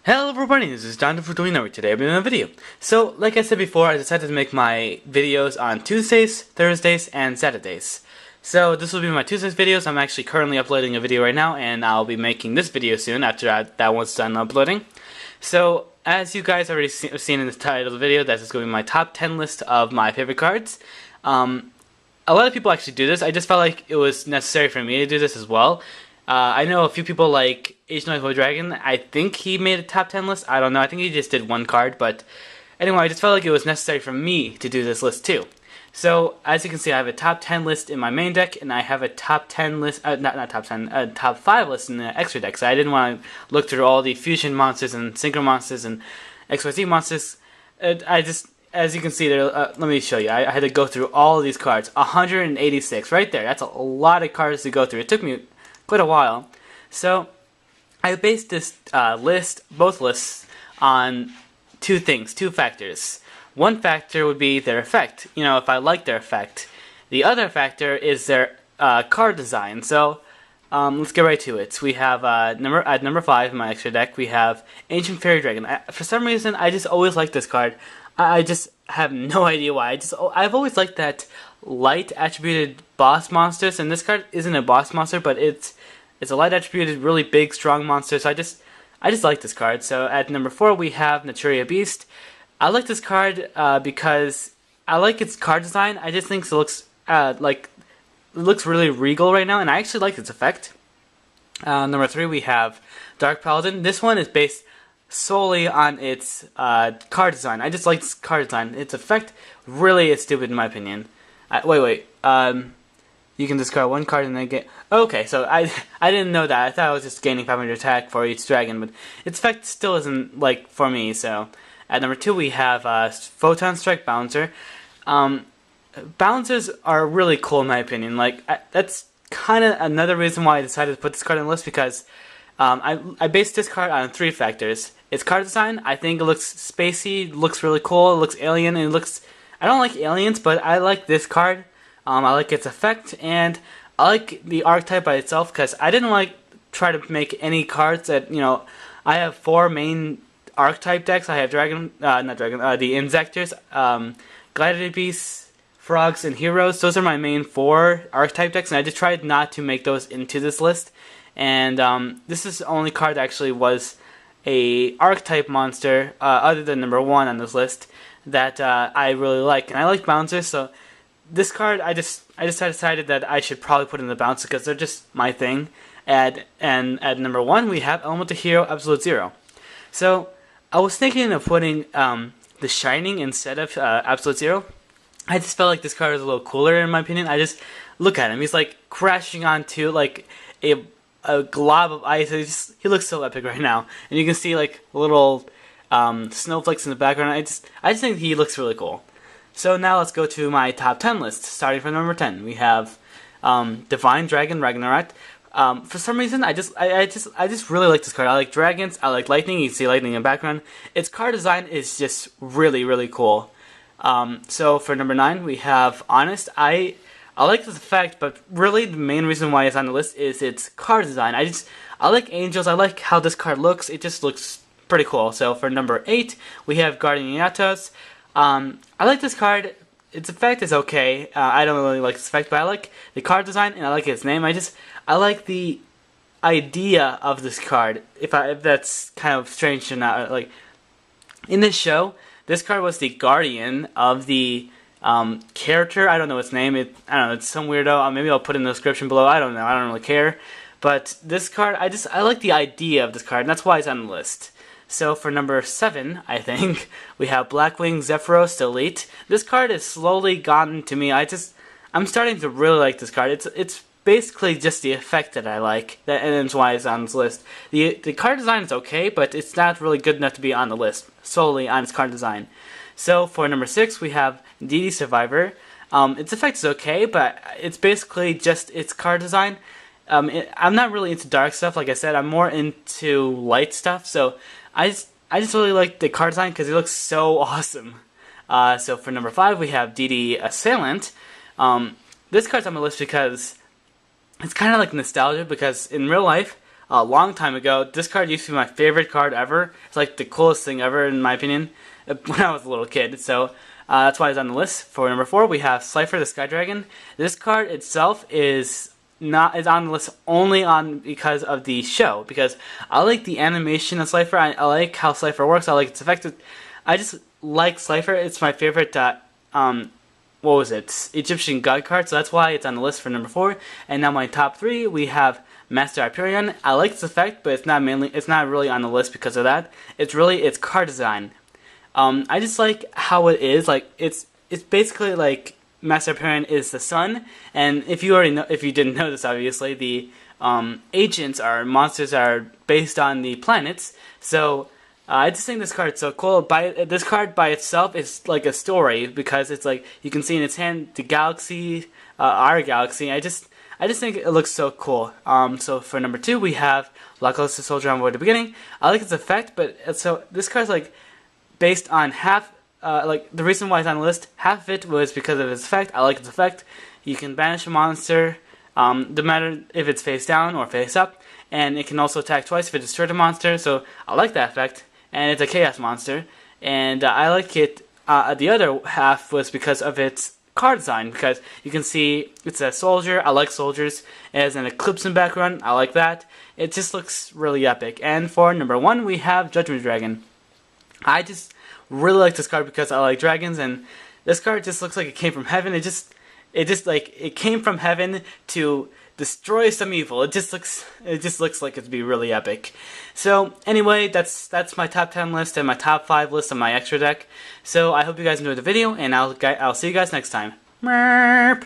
Hello everybody, this is Jonathan for Doing Network. Today I'm doing a video. So, like I said before, I decided to make my videos on Tuesdays, Thursdays, and Saturdays. So this will be my Tuesdays videos. I'm actually currently uploading a video right now, and I'll be making this video soon after that one's done uploading. So, as you guys already seen in the title of the video, that's just going to be my top 10 list of my favorite cards. A lot of people actually do this. I just felt like it was necessary for me to do this as well. I know a few people like Agent of Dragon. I think he made a top 10 list. I don't know. I think he just did one card. But anyway, I just felt like it was necessary for me to do this list too. So, as you can see, I have a top 10 list in my main deck, and I have a top 10 list, not top 10, top 5 list in the extra deck. So I didn't want to look through all the fusion monsters and synchro monsters and XYZ monsters. As you can see there, let me show you. I had to go through all of these cards. 186, right there. That's a lot of cards to go through. It took me quite a while. So I based this both lists, on two things, two factors. One factor would be their effect. You know, if I like their effect. The other factor is their card design. So let's get right to it. We have at number 5 in my extra deck. We have Ancient Fairy Dragon. For some reason, I just always liked this card. I just have no idea why. I've always liked that light attributed boss monsters, and this card isn't a boss monster, but it's a light attributed, really big, strong monster. So I just like this card. So at number 4 we have Naturia Beast. I like this card because I like its card design. I just think it looks it looks really regal right now, and I actually like its effect. Number 3 we have Dark Paladin. This one is based solely on its card design. I just like this card design. Its effect really is stupid in my opinion. Wait. You can discard one card and then get... Okay, so I didn't know that. I thought I was just gaining 500 attack for each dragon, but its effect still isn't, like, for me, so... At number 2 we have Photon Strike Bouncer. Bouncers are really cool in my opinion. Like, that's kind of another reason why I decided to put this card on the list, because I based this card on 3 factors. Its card design, I think it looks spacey, looks really cool, it looks alien, and it looks... I don't like aliens, but I like this card. I like its effect, and I like the archetype by itself, because I didn't try to make any cards that, you know, I have 4 main archetype decks. I have the Inzectors, Gladiator Beasts, Frogs, and Heroes. Those are my main 4 archetype decks, and I just tried not to make those into this list. And this is the only card that actually was a archetype monster, other than number 1 on this list, that I really like. And I like bouncers, so this card, I just decided that I should probably put in the bouncer because they're just my thing. And at number 1 we have Elemental Hero Absolute Zero. So I was thinking of putting the Shining instead of Absolute Zero. I just felt like this card is a little cooler in my opinion. I just look at him; he's like crashing onto like a glob of ice. He looks so epic right now, and you can see like little snowflakes in the background. I just think he looks really cool. So now let's go to my top 10 list. Starting from number 10, we have Divine Dragon Ragnarok. For some reason, I just really like this card. I like dragons. I like lightning. You can see lightning in the background. Its card design is just really cool. So for number 9, we have Honest. I like this effect, but really the main reason why it's on the list is its card design. I like angels. I like how this card looks. It just looks pretty cool. So for number 8, we have Guardian Yatos. I like this card. Its effect is okay. I don't really like its effect, but I like the card design and I like its name. I like the idea of this card. If that's kind of strange or not. Like in this show, this card was the guardian of the character. I don't know its name. I don't know. It's some weirdo. Maybe I'll put it in the description below. I don't know. I don't really care. But this card, I like the idea of this card, and that's why it's on the list. So for number 7, I think, we have Blackwing Zephyros Elite. This card has slowly gotten to me. I'm starting to really like this card. It's basically just the effect that I like, and that's why it's on this list. The card design is okay, but it's not really good enough to be on the list, solely on its card design. So for number 6, we have DD Survivor. Its effect is okay, but it's basically just its card design. I'm not really into dark stuff, like I said. I'm more into light stuff, so I just really like the card design because it looks so awesome. So for number 5, we have DD Assailant. This card's on my list because it's kind of like nostalgia, because in real life, a long time ago. This card used to be my favorite card ever. It's like the coolest thing ever in my opinion when I was a little kid. So that's why it's on the list. For number 4, we have Slifer the Sky Dragon. This card itself is on the list only because of the show. Because I like the animation of Slifer. I like how Slifer works. I like its effective. I just like Slifer. It's my favorite. What was it? Egyptian god card. So that's why it's on the list for number 4. And now my top 3, we have Master Hyperion. I like its effect, but it's not really on the list because of that. It's really its card design. I just like how it is. Like it's basically like Master Hyperion is the sun, and if you didn't know this, obviously the agents are monsters that are based on the planets. So I just think this card is so cool. This card by itself is like a story because it's like you can see in its hand the galaxy, our galaxy. I just think it looks so cool. So for number 2, we have Lacos the Soldier Envoy at the beginning. I like its effect, but so this card's like based on half. Like the reason why it's on the list, half of it was because of its effect. I like its effect. You can banish a monster, no matter if it's face down or face up, and it can also attack twice if it destroys a monster. So I like that effect, and it's a chaos monster, and I like it. The other half was because of its card design, because you can see it's a soldier. I like soldiers. It has an eclipse in background. I like that. It just looks really epic. And for number 1, we have Judgment Dragon. I just really like this card because I like dragons, and this card just looks like it came from heaven. It just like it came from heaven to destroy some evil. It just looks like it'd be really epic. So anyway, that's my top 10 list and my top 5 list on my extra deck. So I hope you guys enjoyed the video, and I'll see you guys next time. Merp.